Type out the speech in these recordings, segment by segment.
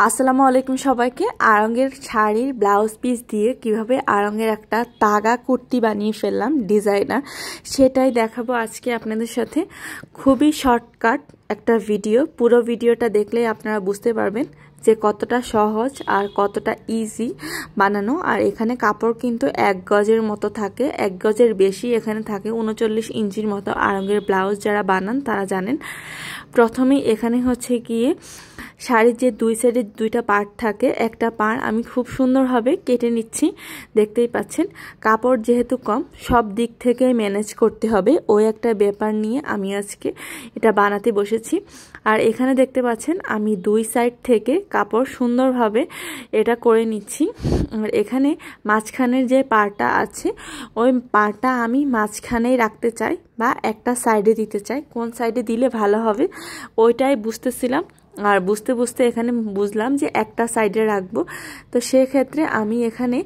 আসসালামু আলাইকুম সবাইকে। আড়ঙের শাড়ির ব্লাউজ পিস দিয়ে কিভাবে আড়ঙের একটা তাগা কুর্তি বানিয়ে ফেললাম ডিজাইনার, সেটাই দেখাবো আজকে আপনাদের সাথে। খুবই শর্টকাট একটা ভিডিও, পুরো ভিডিওটা দেখলেই আপনারা বুঝতে পারবেন যে কতটা সহজ আর কতটা ইজি বানানো। আর এখানে কাপড় কিন্তু 1 গজের মতো থাকে, 1 গজের বেশি এখানে থাকে, 39 ইঞ্চির মতো আড়ঙের ব্লাউজ যারা বানান তারা জানেন। প্রথমেই এখানে হচ্ছে গিয়ে শাড়ির যে দুই সাইডে দুইটা পার্ট থাকে, একটা পার্ট আমি খুব সুন্দরভাবে কেটে নিচ্ছি। দেখতেই পাচ্ছেন কাপড় যেহেতু কম, সব দিক থেকে ম্যানেজ করতে হবে, ওই একটা ব্যাপার নিয়ে আমি আজকে এটা বানাতে বসেছি। আর এখানে দেখতে পাচ্ছেন আমি দুই সাইড থেকে কাপড় সুন্দরভাবে এটা করে নিচ্ছি। আর এখানে মাঝখানের যে পার্টটা আছে ওই পার্টটা আমি মাঝখানেই রাখতে চাই বা একটা সাইডে দিতে চাই। কোন সাইডে দিলে ভালো হবে ওইটাই বুঝতেছিলাম, আর বুঝতে বুঝতে এখানে বুঝলাম যে একটা সাইডে রাখবো। তো সেক্ষেত্রে আমি এখানে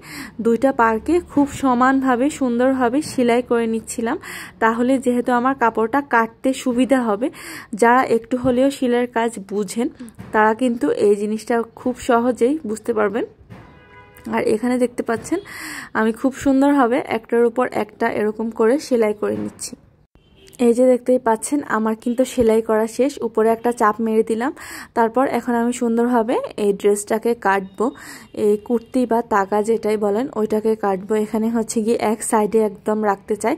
দুইটা পার্টকে খুব সমানভাবে সুন্দরভাবে সেলাই করে নিচ্ছিলাম, তাহলে যেহেতু আমার কাপড়টা কাটতে সুবিধা হবে। যারা একটু হলেও সেলাইয়ের কাজ বুঝেন তারা কিন্তু এই জিনিসটা খুব সহজেই বুঝতে পারবেন। আর এখানে দেখতে পাচ্ছেন আমি খুব সুন্দরভাবে একটার উপর একটা এরকম করে সেলাই করে নিচ্ছি। এই যে দেখতেই পাচ্ছেন আমার কিন্তু সেলাই করা শেষ, উপরে একটা চাপ মেরে দিলাম। তারপর এখন আমি সুন্দরভাবে এই ড্রেসটাকে কাটবো, এই কুর্তি বা তাগা যেটাই বলেন ওইটাকে কাটবো। এখানে হচ্ছে গিয়ে এক সাইডে একদম রাখতে চাই,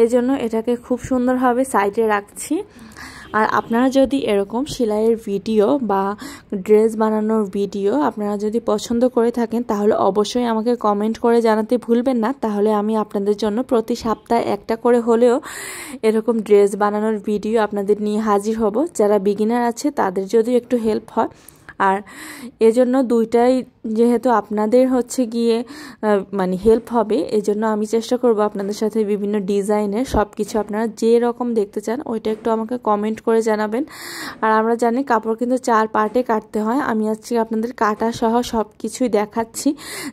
এজন্য এটাকে খুব সুন্দরভাবে সাইডে রাখছি। আর আপনারা যদি এরকম সেলাইয়ের ভিডিও বা ড্রেস বানানোর ভিডিও আপনারা যদি পছন্দ করে থাকেন তাহলে অবশ্যই আমাকে কমেন্ট করে জানাতে ভুলবেন না। তাহলে আমি আপনাদের জন্য প্রতি সপ্তাহে একটা করে হলেও এরকম ড্রেস বানানোর ভিডিও আপনাদের নিয়ে হাজির হব। যারা বিগিনার আছে তাদের যদি একটু হেল্প হয়, আর এজন্য দুইটাই যেহেতু আপনাদের হচ্ছে গিয়ে মানে হেল্প হবে, এজন্য আমি চেষ্টা করব আপনাদের সাথে বিভিন্ন ডিজাইনের সব কিছু আপনারা যে রকম দেখতে চান ওইটা একটু আমাকে কমেন্ট করে জানাবেন। আর আমরা জানি কাপড় কিন্তু 4 পার্টে কাটতে হয়, আমি আজকে আপনাদের কাটা সহ সব কিছুই দেখাচ্ছি।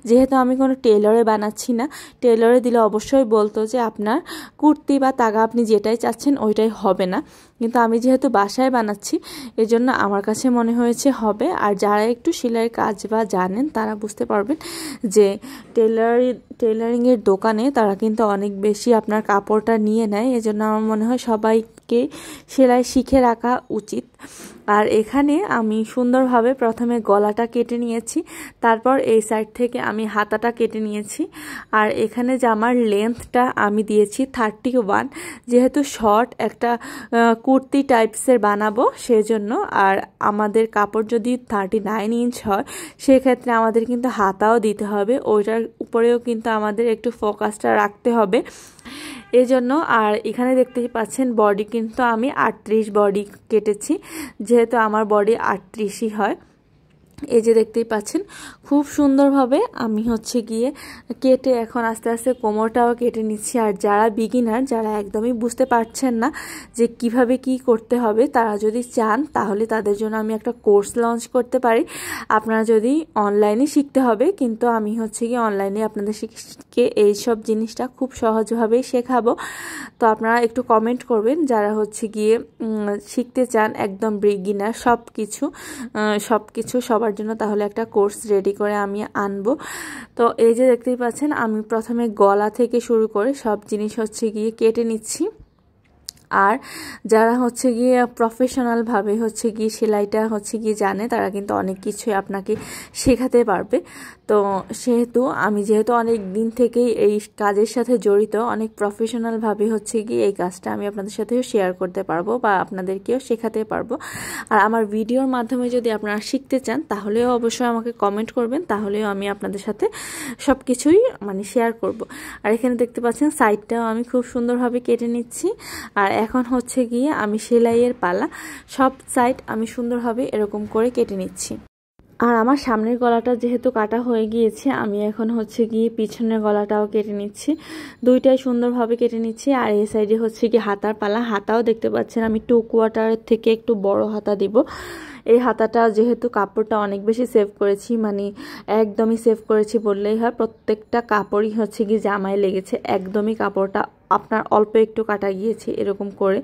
যেহেতু আমি কোনো টেলরে বানাচ্ছি না, টেলরে দিলে অবশ্যই বলতো যে আপনার কুর্তি বা তাগা আপনি যেটাই চাচ্ছেন ওইটাই হবে না, কিন্তু আমি যেহেতু বাসায় বানাচ্ছি এজন্য আমার কাছে মনে হয়েছে হবে। আর যারা একটু সেলাইয়ের কাজ বা জানেন তারা বুঝতে পারবেন যে টেলারিংয়ের দোকানে তারা কিন্তু অনেক বেশি আপনার কাপড়টা নিয়ে নেয়, এজন্য আমার মনে হয় সবাইকে সেলাই শিখে রাখা উচিত। আর এখানে আমি সুন্দরভাবে প্রথমে গলাটা কেটে নিয়েছি, তারপর এই সাইড থেকে আমি হাতাটা কেটে নিয়েছি। আর এখানে জামার লেন্থটা আমি দিয়েছি 31, যেহেতু শর্ট একটা কুর্তি টাইপসের বানাবো সেজন্য। আর আমাদের কাপড় যদি 39 ইঞ্চ হয় সেক্ষেত্রে আমাদের কিন্তু হাতাও দিতে হবে, ওইটার উপরেও কিন্তু আমাদের একটু ফোকাসটা রাখতে হবে এজন্য। আর এখানে দেখতে পাচ্ছেন বডি কিন্তু আমি 38 বডি কেটেছি, যেহেতু আমার বডি 38ই হয়। এই যে দেখতেই পাচ্ছেন খুব সুন্দরভাবে আমি হচ্ছে গিয়ে কেটে এখন আস্তে আস্তে কোমরটাও কেটে নিচ্ছি। আর যারা বিগিনার, যারা একদমই বুঝতে পারছেন না যে কিভাবে কি করতে হবে, তারা যদি চান তাহলে তাদের জন্য আমি একটা কোর্স লঞ্চ করতে পারি। আপনারা যদি অনলাইনে শিখতে হবে, কিন্তু আমি হচ্ছে গিয়ে অনলাইনে আপনাদের শিখে এইসব জিনিসটা খুব সহজভাবেই শেখাবো। তো আপনারা একটু কমেন্ট করবেন যারা হচ্ছে গিয়ে শিখতে চান একদম বিগিনার সব কিছু সবার জন্য, তাহলে একটা কোর্স রেডি করে আমি আনবো। তো এই যে দেখতেই পাচ্ছেন আমি প্রথমে গলা থেকে শুরু করে সব জিনিস হচ্ছে গিয়ে কেটে নিচ্ছি। আর যারা হচ্ছে গিয়ে প্রফেশনালভাবে হচ্ছে গিয়ে সেলাইটা হচ্ছে গিয়ে জানে তারা কিন্তু অনেক কিছুই আপনাকে শেখাতে পারবে। তো যেহেতু অনেক দিন থেকেই এই কাজের সাথে জড়িত, অনেক প্রফেশনালভাবে হচ্ছে গিয়ে এই কাজটা আমি আপনাদের সাথেও শেয়ার করতে পারবো বা আপনাদেরকেও শেখাতে পারবো। আর আমার ভিডিওর মাধ্যমে যদি আপনারা শিখতে চান তাহলেও অবশ্যই আমাকে কমেন্ট করবেন, তাহলেও আমি আপনাদের সাথে সব কিছুই মানে শেয়ার করব। আর এখানে দেখতে পাচ্ছেন সাইডটাও আমি খুব সুন্দরভাবে কেটে নিচ্ছি। আর এখন হচ্ছে গিয়ে আমি সেলাইয়ের পালা, সব সাইড আমি সুন্দরভাবে এরকম করে কেটে নিচ্ছি। আর আমার সামনের গলাটা যেহেতু কাটা হয়ে গিয়েছে, আমি এখন হচ্ছে গিয়ে পিছনের গলাটাও কেটে নিচ্ছি, দুইটাই সুন্দরভাবে কেটে নিচ্ছি। আর এই সাইডে হচ্ছে গিয়ে হাতার পালা, হাতাও দেখতে পাচ্ছেন আমি 2 কোয়ার্টারের থেকে একটু বড় হাতা দিব। এই হাতাটা যেহেতু কাপড়টা অনেক বেশি সেভ করেছি, মানে একদমই সেভ করেছি বললেই হয়, প্রত্যেকটা কাপড়ই হচ্ছে গিয়ে জামায় লেগেছে, একদমই কাপড়টা আপনার অল্প একটু কাটা গিয়েছে এরকম করে।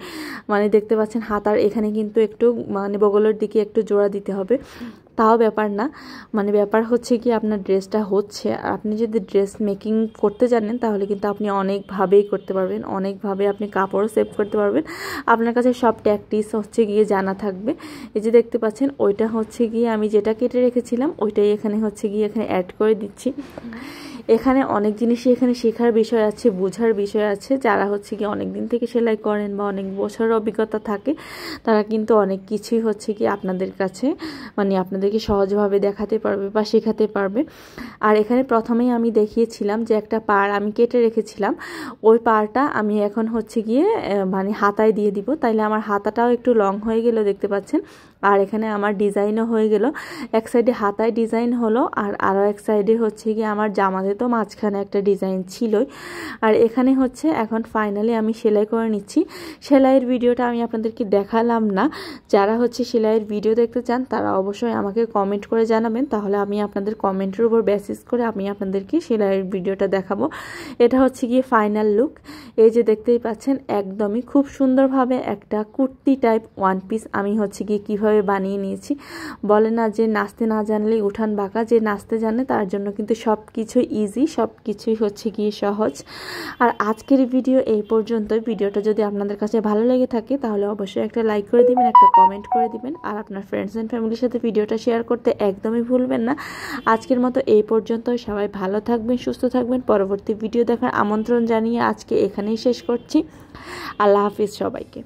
মানে দেখতে পাচ্ছেন হাতার এখানে কিন্তু একটু মানে বগলের দিকে একটু জোড়া দিতে হবে, তাও ব্যাপার না, মানে ব্যাপার হচ্ছে কি আপনার ড্রেসটা হচ্ছে। আর আপনি যদি ড্রেস মেকিং করতে জানেন তাহলে কিন্তু আপনি অনেকভাবেই করতে পারবেন, অনেকভাবে আপনি কাপড়ও সেভ করতে পারবেন। আপনার কাছে সব ট্যাকটিস হচ্ছে গিয়ে জানা থাকবে। এই যে দেখতে পাচ্ছেন ওইটা হচ্ছে গিয়ে আমি যেটা কেটে রেখেছিলাম ওইটাই এখানে হচ্ছে গিয়ে এখানে অ্যাড করে দিচ্ছি। এখানে অনেক জিনিসই এখানে শেখার বিষয় আছে, বোঝার বিষয় আছে। যারা হচ্ছে কি অনেক দিন থেকে সেলাই করেন বা অনেক বছরের অভিজ্ঞতা থাকে তারা কিন্তু অনেক কিছুই হচ্ছে কি আপনাদের কাছে মানে আপনাদেরকে সহজভাবে দেখাতে পারবে বা শেখাতে পারবে। আর এখানে প্রথমেই আমি দেখিয়েছিলাম যে একটা পাড় আমি কেটে রেখেছিলাম, ওই পাড়টা আমি এখন হচ্ছে গিয়ে মানে হাতায় দিয়ে দিব, তাইলে আমার হাতাটাও একটু লং হয়ে গেল দেখতে পাচ্ছেন। আর এখানে আমার ডিজাইনও হয়ে গেল, এক সাইডে হাতায় ডিজাইন হলো আর আরও এক সাইডে হচ্ছে গিয়ে আমার জামাতে তো মাঝখানে একটা ডিজাইন ছিলই। আর এখানে হচ্ছে এখন ফাইনালি আমি সেলাই করে নিচ্ছি। সেলাইয়ের ভিডিওটা আমি আপনাদেরকে দেখালাম না, যারা হচ্ছে সেলাইয়ের ভিডিও দেখতে চান তারা অবশ্যই আমাকে কমেন্ট করে জানাবেন, তাহলে আমি আপনাদের কমেন্টের উপর বেসিস করে আমি আপনাদেরকে সেলাইয়ের ভিডিওটা দেখাবো। এটা হচ্ছে গিয়ে ফাইনাল লুক। এই যে দেখতেই পাচ্ছেন একদমই খুব সুন্দরভাবে একটা কুর্তি টাইপ ওয়ান পিস আমি হচ্ছে গিয়ে কীভাবে বানিয়ে নিয়েছি। বলে না যে নাচতে না জানলেই উঠান বাঁকা, যে নাচতে জানে তার জন্য কিন্তু সব কিছুই ইজি, সব কিছুই হচ্ছে গিয়ে সহজ। আর আজকের ভিডিও এই পর্যন্তই। ভিডিওটা যদি আপনাদের কাছে ভালো লেগে থাকে তাহলে অবশ্যই একটা লাইক করে দিবেন, একটা কমেন্ট করে দিবেন, আর আপনার ফ্রেন্ডস অ্যান্ড ফ্যামিলির সাথে ভিডিওটা শেয়ার করতে একদমই ভুলবেন না। আজকের মতো এই পর্যন্তই। সবাই ভালো থাকবেন, সুস্থ থাকবেন। পরবর্তী ভিডিও দেখার আমন্ত্রণ জানিয়ে আজকে এখানেই শেষ করছি। আল্লাহ হাফিজ সবাইকে।